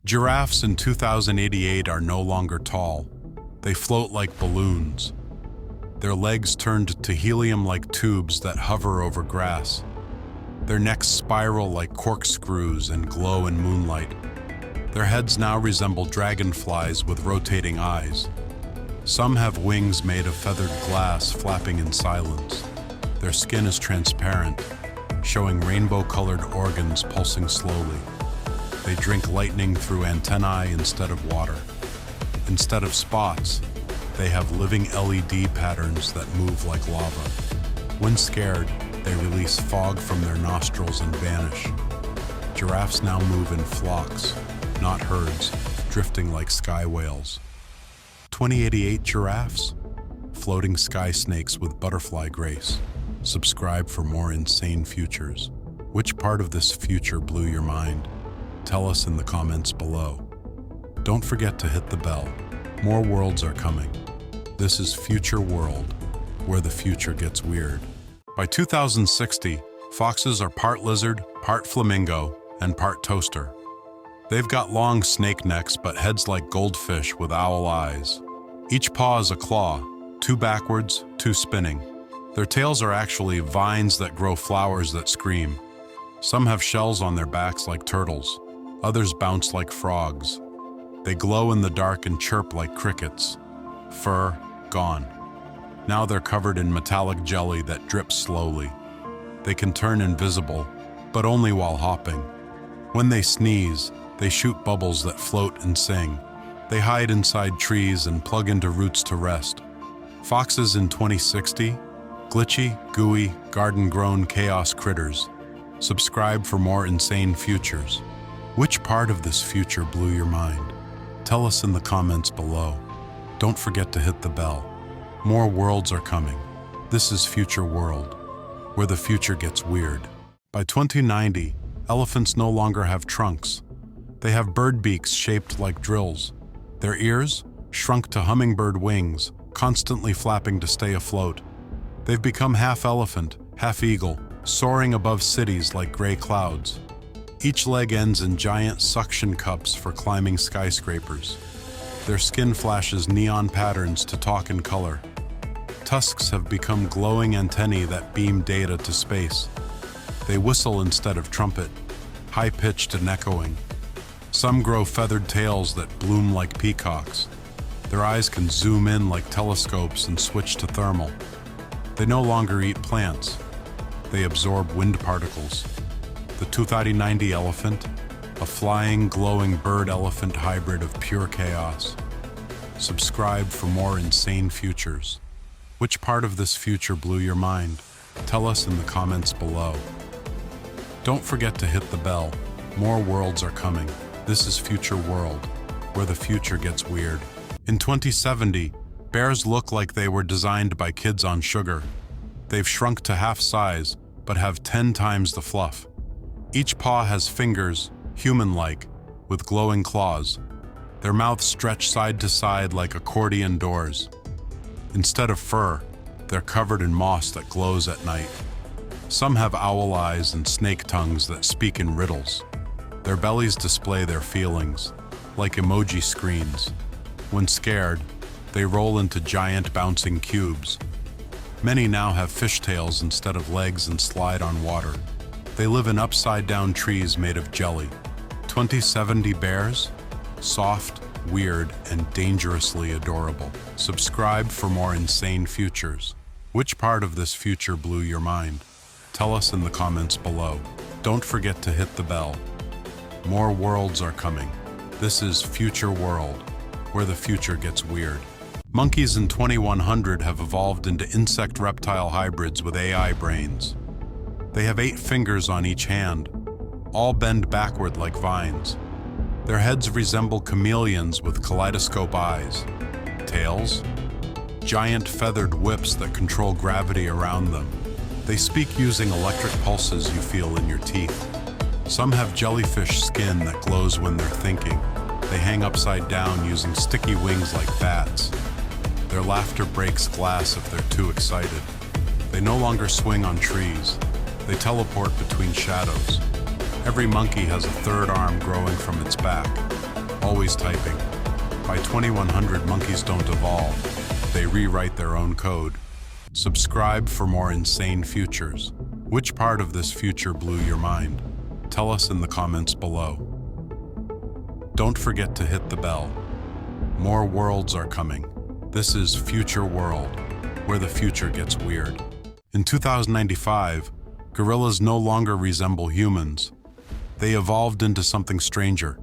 Giraffes in 2088 are no longer tall. They float like balloons. Their legs turned to helium-like tubes that hover over grass. Their necks spiral like corkscrews and glow in moonlight. Their heads now resemble dragonflies with rotating eyes. Some have wings made of feathered glass flapping in silence. Their skin is transparent, showing rainbow-colored organs pulsing slowly. They drink lightning through antennae instead of water. Instead of spots, they have living LED patterns that move like lava. When scared, they release fog from their nostrils and vanish. Giraffes now move in flocks, not herds, drifting like sky whales. 2088 giraffes? Floating sky snakes with butterfly grace. Subscribe for more insane futures. Which part of this future blew your mind? Tell us in the comments below. Don't forget to hit the bell. More worlds are coming. This is Future World, where the future gets weird. By 2060, foxes are part lizard, part flamingo, and part toaster. They've got long snake necks but heads like goldfish with owl eyes. Each paw is a claw, two backwards, two spinning. Their tails are actually vines that grow flowers that scream. Some have shells on their backs like turtles. Others bounce like frogs. They glow in the dark and chirp like crickets. Fur, gone. Now they're covered in metallic jelly that drips slowly. They can turn invisible, but only while hopping. When they sneeze, they shoot bubbles that float and sing. They hide inside trees and plug into roots to rest. Foxes in 2060? Glitchy, gooey, garden-grown chaos critters. Subscribe for more insane futures. Which part of this future blew your mind? Tell us in the comments below. Don't forget to hit the bell. More worlds are coming. This is Future World, where the future gets weird. By 2090, elephants no longer have trunks. They have bird beaks shaped like drills. Their ears, shrunk to hummingbird wings, constantly flapping to stay afloat. They've become half elephant, half eagle, soaring above cities like gray clouds. Each leg ends in giant suction cups for climbing skyscrapers. Their skin flashes neon patterns to talk in color. Tusks have become glowing antennae that beam data to space. They whistle instead of trumpet, high-pitched and echoing. Some grow feathered tails that bloom like peacocks. Their eyes can zoom in like telescopes and switch to thermal. They no longer eat plants. They absorb wind particles. The 2090 elephant, a flying, glowing bird-elephant hybrid of pure chaos. Subscribe for more insane futures. Which part of this future blew your mind? Tell us in the comments below. Don't forget to hit the bell. More worlds are coming. This is Future World, where the future gets weird. In 2070, bears look like they were designed by kids on sugar. They've shrunk to half size, but have 10 times the fluff. Each paw has fingers, human-like, with glowing claws. Their mouths stretch side to side like accordion doors. Instead of fur, they're covered in moss that glows at night. Some have owl eyes and snake tongues that speak in riddles. Their bellies display their feelings, like emoji screens. When scared, they roll into giant bouncing cubes. Many now have fishtails instead of legs and slide on water. They live in upside-down trees made of jelly. 2070 bears? Soft, weird, and dangerously adorable. Subscribe for more insane futures. Which part of this future blew your mind? Tell us in the comments below. Don't forget to hit the bell. More worlds are coming. This is Future World, where the future gets weird. Monkeys in 2100 have evolved into insect-reptile hybrids with AI brains. They have 8 fingers on each hand, all bend backward like vines. Their heads resemble chameleons with kaleidoscope eyes. Tails? Giant feathered whips that control gravity around them. They speak using electric pulses you feel in your teeth. Some have jellyfish skin that glows when they're thinking. They hang upside down using sticky wings like bats. Their laughter breaks glass if they're too excited. They no longer swing on trees. They teleport between shadows. Every monkey has a third arm growing from its back. always typing. By 2100, monkeys don't evolve. They rewrite their own code. Subscribe for more insane futures. Which part of this future blew your mind? Tell us in the comments below. Don't forget to hit the bell. More worlds are coming. This is Future World, where the future gets weird. In 2095, gorillas no longer resemble humans. They evolved into something stranger.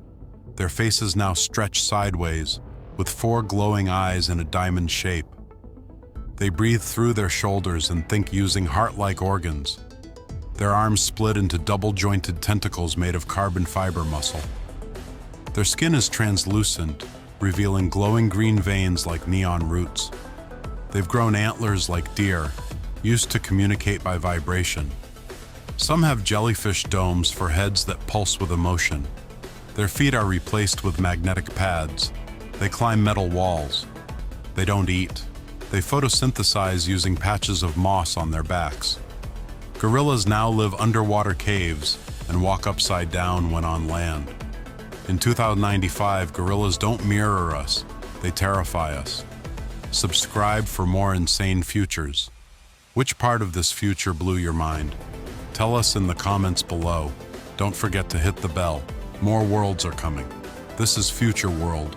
Their faces now stretch sideways, with 4 glowing eyes in a diamond shape. They breathe through their shoulders and think using heart-like organs. Their arms split into double-jointed tentacles made of carbon fiber muscle. Their skin is translucent, revealing glowing green veins like neon roots. They've grown antlers like deer, used to communicate by vibration. Some have jellyfish domes for heads that pulse with emotion. Their feet are replaced with magnetic pads. They climb metal walls. They don't eat. They photosynthesize using patches of moss on their backs. Gorillas now live underwater caves and walk upside down when on land. In 2095, gorillas don't mirror us, they terrify us. Subscribe for more insane futures. Which part of this future blew your mind? Tell us in the comments below. Don't forget to hit the bell. More worlds are coming. This is Future World,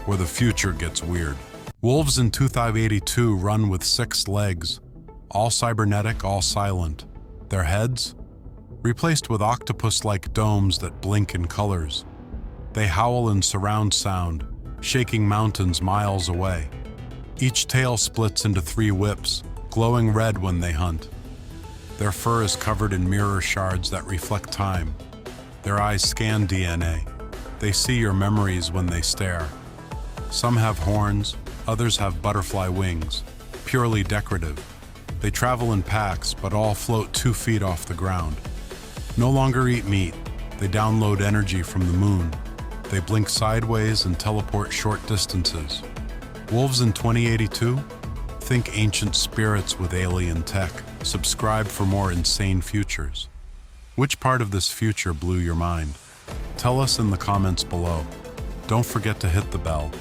where the future gets weird. Wolves in 2082 run with 6 legs, all cybernetic, all silent. Their heads? Replaced with octopus-like domes that blink in colors. They howl in surround sound, shaking mountains miles away. Each tail splits into 3 whips, glowing red when they hunt. Their fur is covered in mirror shards that reflect time. Their eyes scan DNA. They see your memories when they stare. Some have horns, others have butterfly wings, purely decorative. They travel in packs, but all float 2 feet off the ground. No longer eat meat. They download energy from the moon. They blink sideways and teleport short distances. Wolves in 2082? Think ancient spirits with alien tech. Subscribe for more insane futures. Which part of this future blew your mind? Tell us in the comments below. Don't forget to hit the bell.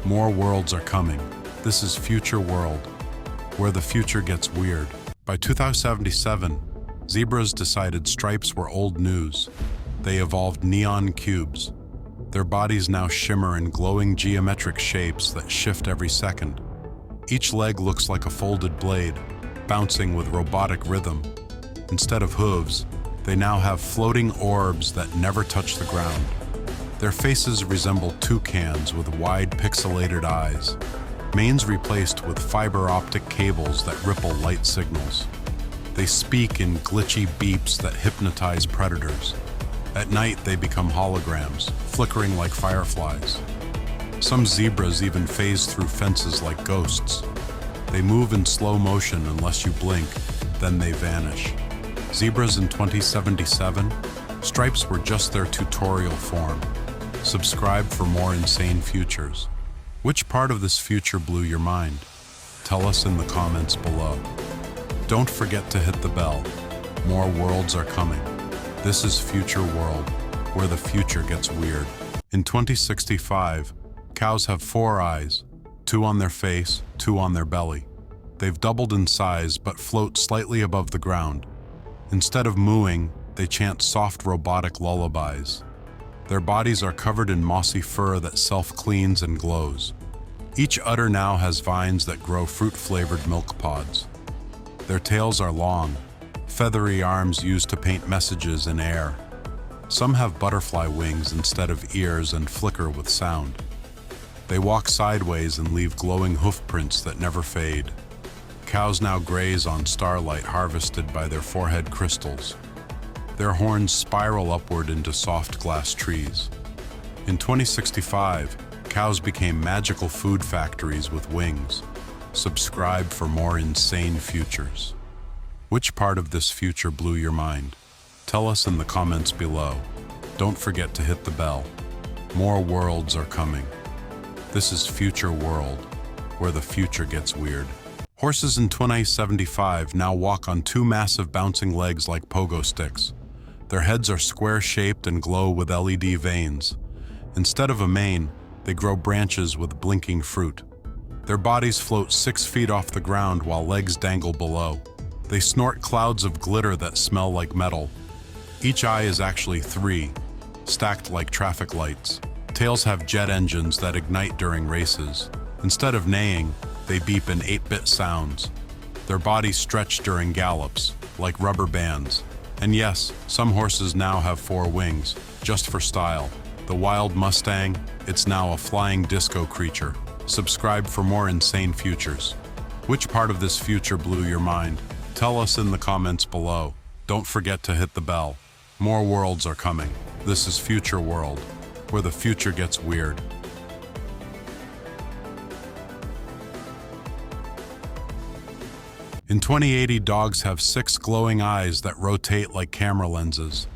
More worlds are coming. This is Future World, where the future gets weird. By 2077, zebras decided stripes were old news. They evolved neon cubes. Their bodies now shimmer in glowing geometric shapes that shift every second. Each leg looks like a folded blade, bouncing with robotic rhythm. Instead of hooves, they now have floating orbs that never touch the ground. Their faces resemble toucans with wide pixelated eyes. Manes replaced with fiber optic cables that ripple light signals. They speak in glitchy beeps that hypnotize predators. At night, they become holograms, flickering like fireflies. Some zebras even phase through fences like ghosts. They move in slow motion unless you blink, then they vanish. Zebras in 2077? Stripes were just their tutorial form. Subscribe for more insane futures. Which part of this future blew your mind? Tell us in the comments below. Don't forget to hit the bell. More worlds are coming. This is Future World, where the future gets weird. In 2065, cows have 4 eyes, 2 on their face, 2 on their belly. They've doubled in size but float slightly above the ground. Instead of mooing, they chant soft robotic lullabies. Their bodies are covered in mossy fur that self-cleans and glows. Each udder now has vines that grow fruit-flavored milk pods. Their tails are long, feathery arms used to paint messages in air. Some have butterfly wings instead of ears and flicker with sound. They walk sideways and leave glowing hoof prints that never fade. Cows now graze on starlight harvested by their forehead crystals. Their horns spiral upward into soft glass trees. In 2065, cows became magical food factories with wings. Subscribe for more insane futures. Which part of this future blew your mind? Tell us in the comments below. Don't forget to hit the bell. More worlds are coming. This is Future World, where the future gets weird. Horses in 2075 now walk on 2 massive bouncing legs like pogo sticks. Their heads are square-shaped and glow with LED veins. Instead of a mane, they grow branches with blinking fruit. Their bodies float 6 feet off the ground while legs dangle below. They snort clouds of glitter that smell like metal. Each eye is actually 3, stacked like traffic lights. Tails have jet engines that ignite during races. Instead of neighing, they beep in 8-bit sounds. Their bodies stretch during gallops, like rubber bands. And yes, some horses now have 4 wings, just for style. The wild Mustang, it's now a flying disco creature. Subscribe for more insane futures. Which part of this future blew your mind? Tell us in the comments below. Don't forget to hit the bell. More worlds are coming. This is Future World, where the future gets weird. In 2080, dogs have 6 glowing eyes that rotate like camera lenses.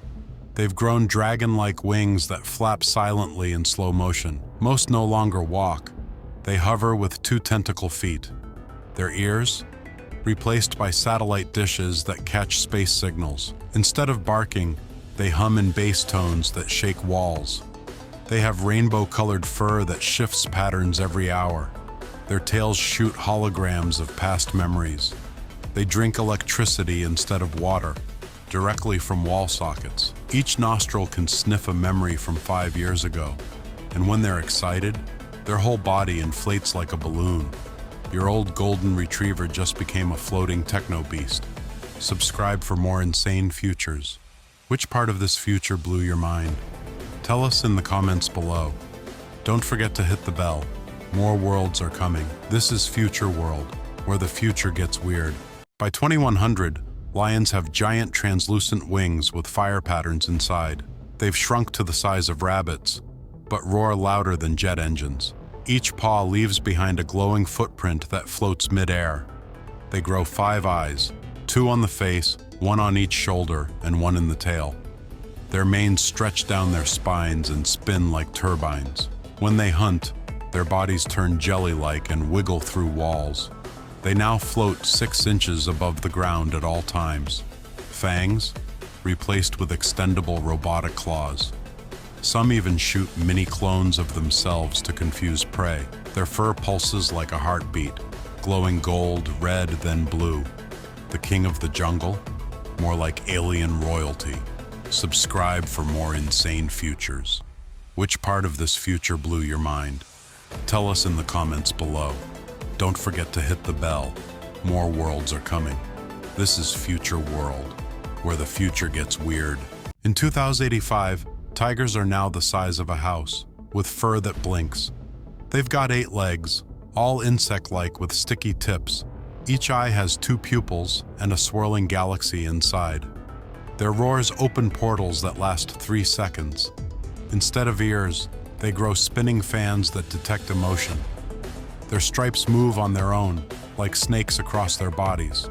They've grown dragon-like wings that flap silently in slow motion. Most no longer walk. They hover with 2 tentacle feet. Their ears? Replaced by satellite dishes that catch space signals. Instead of barking, they hum in bass tones that shake walls. They have rainbow-colored fur that shifts patterns every hour. Their tails shoot holograms of past memories. They drink electricity instead of water, directly from wall sockets. Each nostril can sniff a memory from 5 years ago. And when they're excited, their whole body inflates like a balloon. Your old golden retriever just became a floating techno beast. Subscribe for more insane futures. Which part of this future blew your mind? Tell us in the comments below. Don't forget to hit the bell. More worlds are coming. This is Future World, where the future gets weird. By 2100, lions have giant translucent wings with fire patterns inside. They've shrunk to the size of rabbits, but roar louder than jet engines. Each paw leaves behind a glowing footprint that floats mid-air. They grow 5 eyes, 2 on the face, 1 on each shoulder, and 1 in the tail. Their manes stretch down their spines and spin like turbines. When they hunt, their bodies turn jelly-like and wiggle through walls. They now float 6 inches above the ground at all times. Fangs, replaced with extendable robotic claws. Some even shoot mini clones of themselves to confuse prey. Their fur pulses like a heartbeat, glowing gold, red, then blue. The king of the jungle? More like alien royalty. Subscribe for more insane futures. Which part of this future blew your mind? Tell us in the comments below. Don't forget to hit the bell. More worlds are coming. This is Future World, where the future gets weird. In 2085, tigers are now the size of a house, with fur that blinks. They've got 8 legs, all insect-like with sticky tips. Each eye has 2 pupils and a swirling galaxy inside. Their roars open portals that last 3 seconds. Instead of ears, they grow spinning fans that detect emotion. Their stripes move on their own, like snakes across their bodies.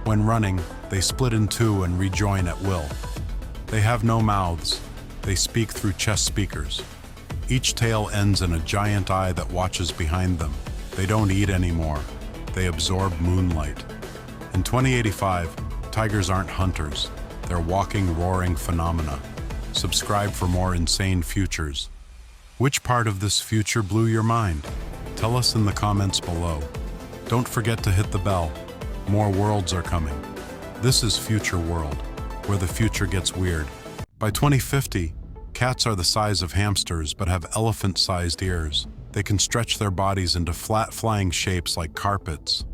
When running, they split in 2 and rejoin at will. They have no mouths. They speak through chest speakers. Each tail ends in a giant eye that watches behind them. They don't eat anymore. They absorb moonlight. In 2085, tigers aren't hunters. They're walking, roaring phenomena. Subscribe for more insane futures. Which part of this future blew your mind? Tell us in the comments below. Don't forget to hit the bell. More worlds are coming. This is Future World, where the future gets weird. By 2050, cats are the size of hamsters but have elephant-sized ears. They can stretch their bodies into flat flying shapes like carpets.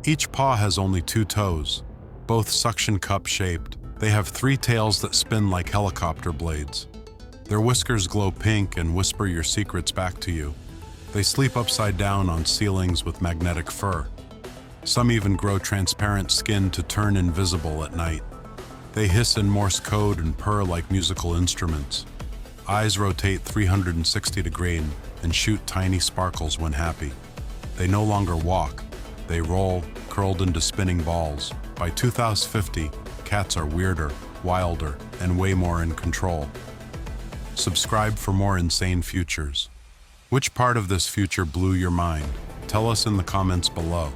Each paw has only 2 toes, both suction cup-shaped. They have 3 tails that spin like helicopter blades. Their whiskers glow pink and whisper your secrets back to you. They sleep upside down on ceilings with magnetic fur. Some even grow transparent skin to turn invisible at night. They hiss in Morse code and purr like musical instruments. Eyes rotate 360 degrees and shoot tiny sparkles when happy. They no longer walk. They roll, curled into spinning balls. By 2050, cats are weirder, wilder, and way more in control. Subscribe for more insane futures. Which part of this future blew your mind? Tell us in the comments below.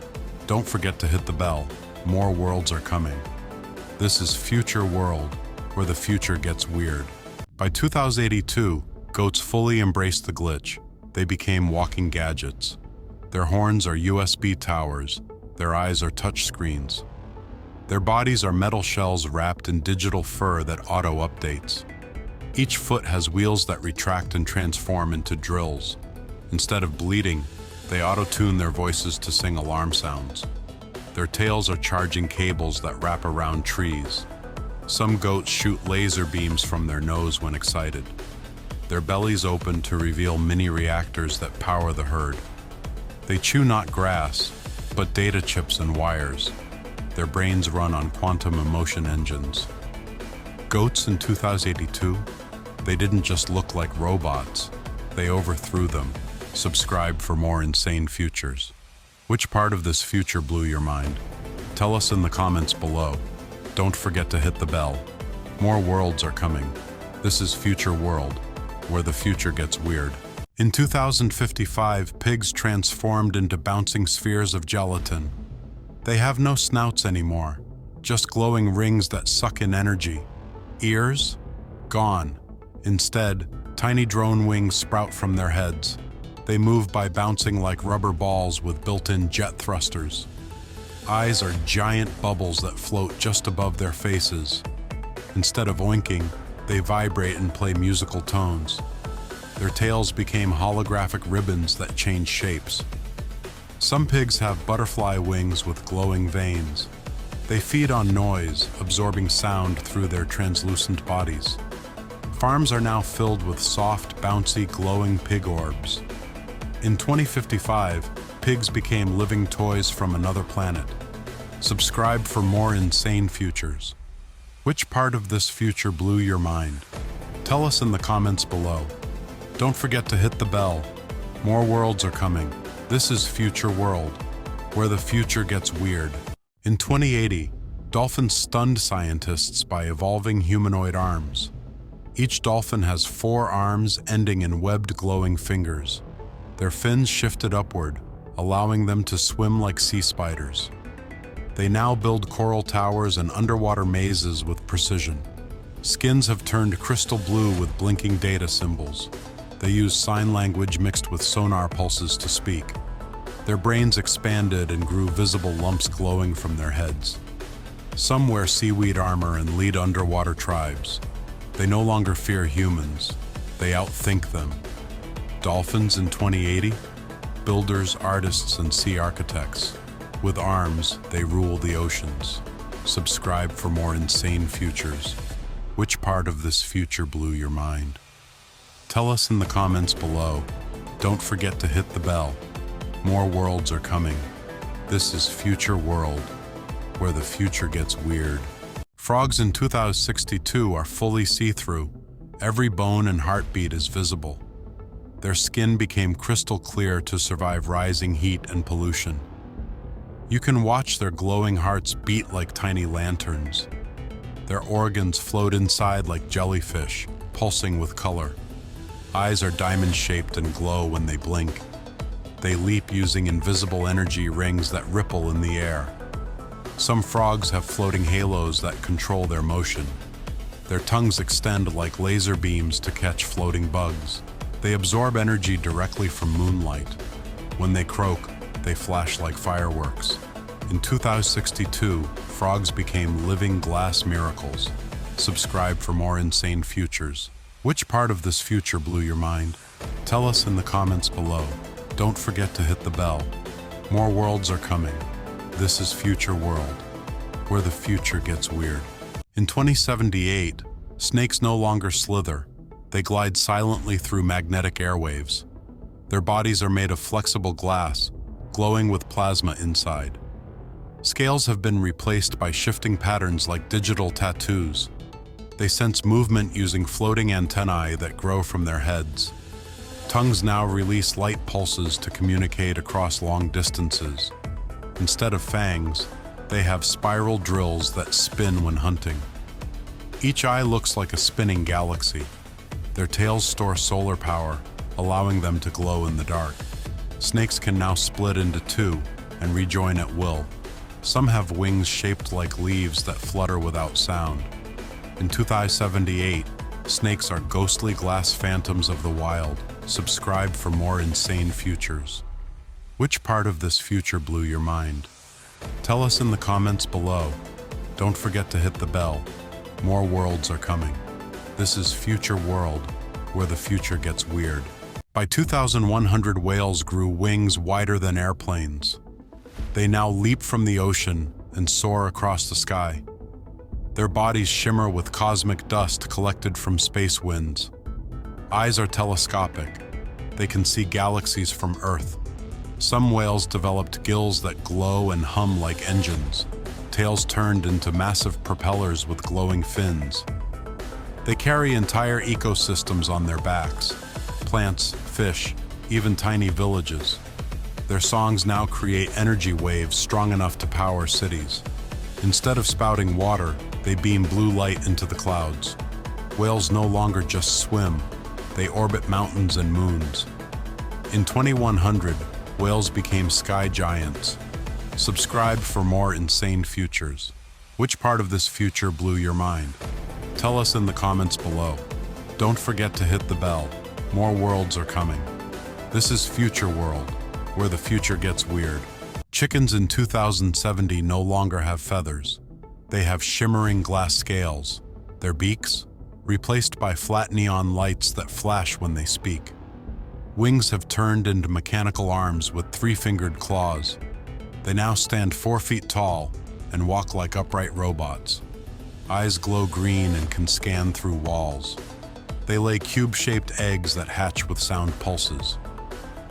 Don't forget to hit the bell. More worlds are coming. This is Future World, where the future gets weird. By 2082, Goats fully embraced the glitch. They became walking gadgets. Their horns are USB towers. Their eyes are touch screens. Their bodies are metal shells wrapped in digital fur that auto-updates. Each foot has wheels that retract and transform into drills. Instead of bleating, they auto-tune their voices to sing alarm sounds. Their tails are charging cables that wrap around trees. Some goats shoot laser beams from their nose when excited. Their bellies open to reveal mini reactors that power the herd. They chew not grass, but data chips and wires. Their brains run on quantum emotion engines. Goats in 2082, they didn't just look like robots, they overthrew them. Subscribe for more insane futures. Which part of this future blew your mind? Tell us in the comments below. Don't forget to hit the bell. More worlds are coming. This is Future World, where the future gets weird. In 2055, pigs transformed into bouncing spheres of gelatin. They have no snouts anymore, just glowing rings that suck in energy. Ears? Gone. Instead, tiny drone wings sprout from their heads. They move by bouncing like rubber balls with built-in jet thrusters. Eyes are giant bubbles that float just above their faces. Instead of oinking, they vibrate and play musical tones. Their tails became holographic ribbons that change shapes. Some pigs have butterfly wings with glowing veins. They feed on noise, absorbing sound through their translucent bodies. Farms are now filled with soft, bouncy, glowing pig orbs. In 2055, pigs became living toys from another planet. Subscribe for more insane futures. Which part of this future blew your mind? Tell us in the comments below. Don't forget to hit the bell. More worlds are coming. This is Future World, where the future gets weird. In 2080, dolphins stunned scientists by evolving humanoid arms. Each dolphin has 4 arms ending in webbed glowing fingers. Their fins shifted upward, allowing them to swim like sea spiders. They now build coral towers and underwater mazes with precision. Skins have turned crystal blue with blinking data symbols. They use sign language mixed with sonar pulses to speak. Their brains expanded and grew visible lumps glowing from their heads. Some wear seaweed armor and lead underwater tribes. They no longer fear humans. They outthink them. Dolphins in 2080? Builders, artists, and sea architects. With arms, they rule the oceans. Subscribe for more insane futures. Which part of this future blew your mind? Tell us in the comments below. Don't forget to hit the bell. More worlds are coming. This is Future World, where the future gets weird. Frogs in 2062 are fully see-through. Every bone and heartbeat is visible. Their skin became crystal clear to survive rising heat and pollution. You can watch their glowing hearts beat like tiny lanterns. Their organs float inside like jellyfish, pulsing with color. Eyes are diamond-shaped and glow when they blink. They leap using invisible energy rings that ripple in the air. Some frogs have floating halos that control their motion. Their tongues extend like laser beams to catch floating bugs. They absorb energy directly from moonlight. When they croak, they flash like fireworks. In 2062, frogs became living glass miracles. Subscribe for more insane futures. Which part of this future blew your mind? Tell us in the comments below. Don't forget to hit the bell. More worlds are coming. This is Future World, where the future gets weird. In 2078, snakes no longer slither. They glide silently through magnetic airwaves. Their bodies are made of flexible glass, glowing with plasma inside. Scales have been replaced by shifting patterns like digital tattoos. They sense movement using floating antennae that grow from their heads. Tongues now release light pulses to communicate across long distances. Instead of fangs, they have spiral drills that spin when hunting. Each eye looks like a spinning galaxy. Their tails store solar power, allowing them to glow in the dark. Snakes can now split into 2 and rejoin at will. Some have wings shaped like leaves that flutter without sound. In 2078, Snakes are ghostly glass phantoms of the wild. Subscribe for more insane futures. Which part of this future blew your mind? Tell us in the comments below. Don't forget to hit the bell. More worlds are coming. This is Future World, where the future gets weird. By 2100, whales grew wings wider than airplanes. They now leap from the ocean and soar across the sky. Their bodies shimmer with cosmic dust collected from space winds. Eyes are telescopic. They can see galaxies from Earth. Some whales developed gills that glow and hum like engines, tails turned into massive propellers with glowing fins. They carry entire ecosystems on their backs, plants, fish, even tiny villages. Their songs now create energy waves strong enough to power cities. Instead of spouting water, they beam blue light into the clouds. Whales no longer just swim, they orbit mountains and moons. In 2100, whales became sky giants. Subscribe for more insane futures. Which part of this future blew your mind? Tell us in the comments below. Don't forget to hit the bell. More worlds are coming. This is Future World, where the future gets weird. Chickens in 2070 no longer have feathers. They have shimmering glass scales. Their beaks? Replaced by flat neon lights that flash when they speak. Wings have turned into mechanical arms with three-fingered claws. They now stand 4 feet tall and walk like upright robots. Eyes glow green and can scan through walls. They lay cube-shaped eggs that hatch with sound pulses.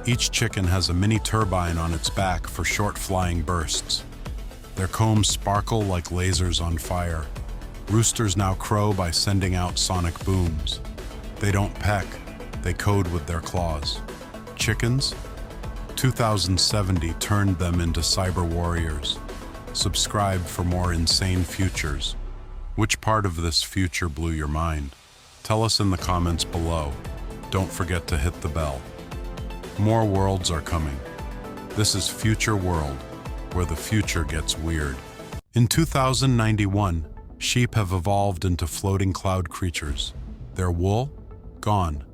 Each chicken has a mini turbine on its back for short flying bursts. Their combs sparkle like lasers on fire. Roosters now crow by sending out sonic booms. They don't peck, they code with their claws. Chickens? 2070 turned them into cyber warriors. Subscribe for more insane futures. Which part of this future blew your mind? Tell us in the comments below. Don't forget to hit the bell. More worlds are coming. This is Future World, where the future gets weird. In 2091, sheep have evolved into floating cloud creatures. Their wool? Gone.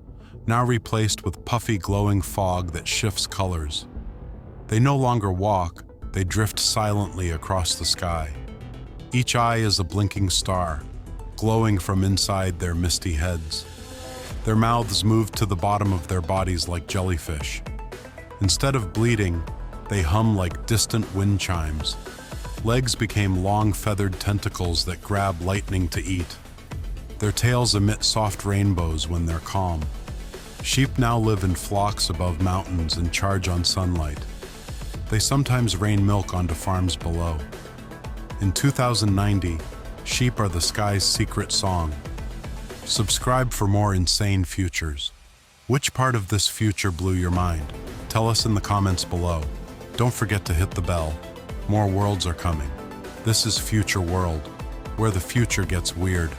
Now replaced with puffy glowing fog that shifts colors. They no longer walk, they drift silently across the sky. Each eye is a blinking star, glowing from inside their misty heads. Their mouths move to the bottom of their bodies like jellyfish. Instead of bleeding, they hum like distant wind chimes. Legs became long feathered tentacles that grab lightning to eat. Their tails emit soft rainbows when they're calm. Sheep now live in flocks above mountains and charge on sunlight. They sometimes rain milk onto farms below. In 2090, sheep are the sky's secret song. Subscribe for more insane futures. Which part of this future blew your mind? Tell us in the comments below. Don't forget to hit the bell. More worlds are coming. This is Future World, where the future gets weird.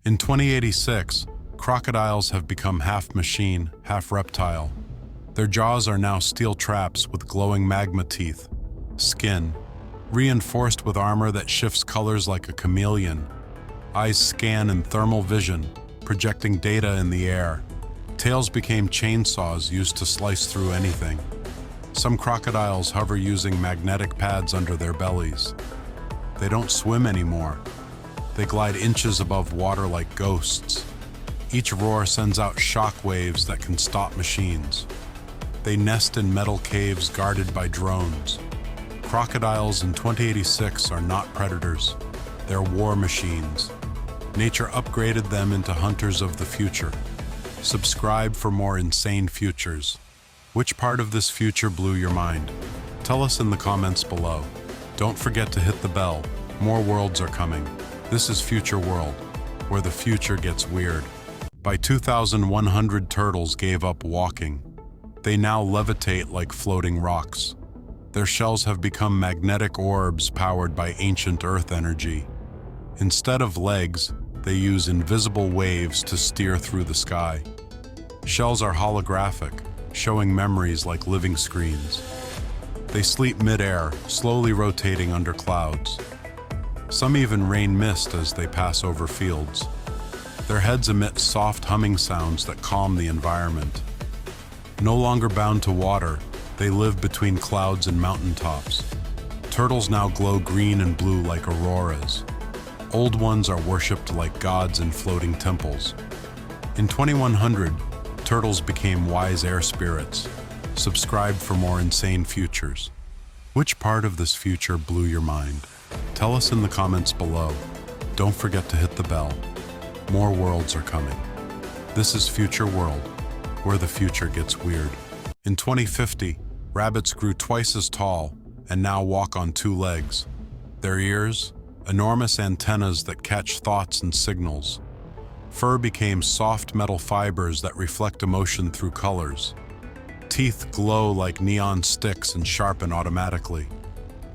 In 2086, crocodiles have become half machine, half reptile. Their jaws are now steel traps with glowing magma teeth. Skin, reinforced with armor that shifts colors like a chameleon. Eyes scan in thermal vision, projecting data in the air. Tails became chainsaws used to slice through anything. Some crocodiles hover using magnetic pads under their bellies. They don't swim anymore. They glide inches above water like ghosts. Each roar sends out shock waves that can stop machines. They nest in metal caves guarded by drones. Crocodiles in 2086 are not predators. They're war machines. Nature upgraded them into hunters of the future. Subscribe for more insane futures. Which part of this future blew your mind? Tell us in the comments below. Don't forget to hit the bell. More worlds are coming. This is Future World, where the future gets weird. By 2100, turtles gave up walking. They now levitate like floating rocks. Their shells have become magnetic orbs powered by ancient Earth energy. Instead of legs, they use invisible waves to steer through the sky. Shells are holographic, showing memories like living screens. They sleep mid-air, slowly rotating under clouds. Some even rain mist as they pass over fields. Their heads emit soft humming sounds that calm the environment. No longer bound to water, they live between clouds and mountaintops. Turtles now glow green and blue like auroras. Old ones are worshipped like gods in floating temples. In 2100, turtles became wise air spirits. Subscribe for more insane futures. Which part of this future blew your mind? Tell us in the comments below. Don't forget to hit the bell. More worlds are coming. This is Future World, where the future gets weird. In 2050, rabbits grew twice as tall and now walk on two legs. Their ears, enormous antennas that catch thoughts and signals. Fur became soft metal fibers that reflect emotion through colors. Teeth glow like neon sticks and sharpen automatically.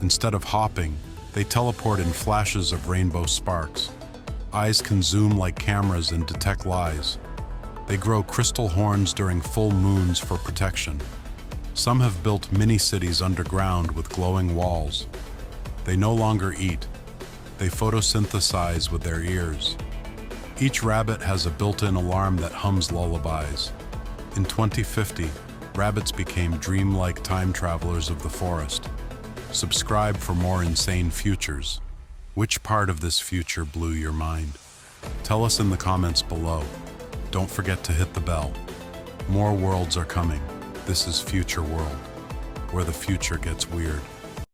Instead of hopping, they teleport in flashes of rainbow sparks. Eyes can zoom like cameras and detect lies. They grow crystal horns during full moons for protection. Some have built mini-cities underground with glowing walls. They no longer eat. They photosynthesize with their ears. Each rabbit has a built-in alarm that hums lullabies. In 2050, rabbits became dreamlike time travelers of the forest. Subscribe for more insane futures. Which part of this future blew your mind? Tell us in the comments below. Don't forget to hit the bell. More worlds are coming. This is Future World, where the future gets weird.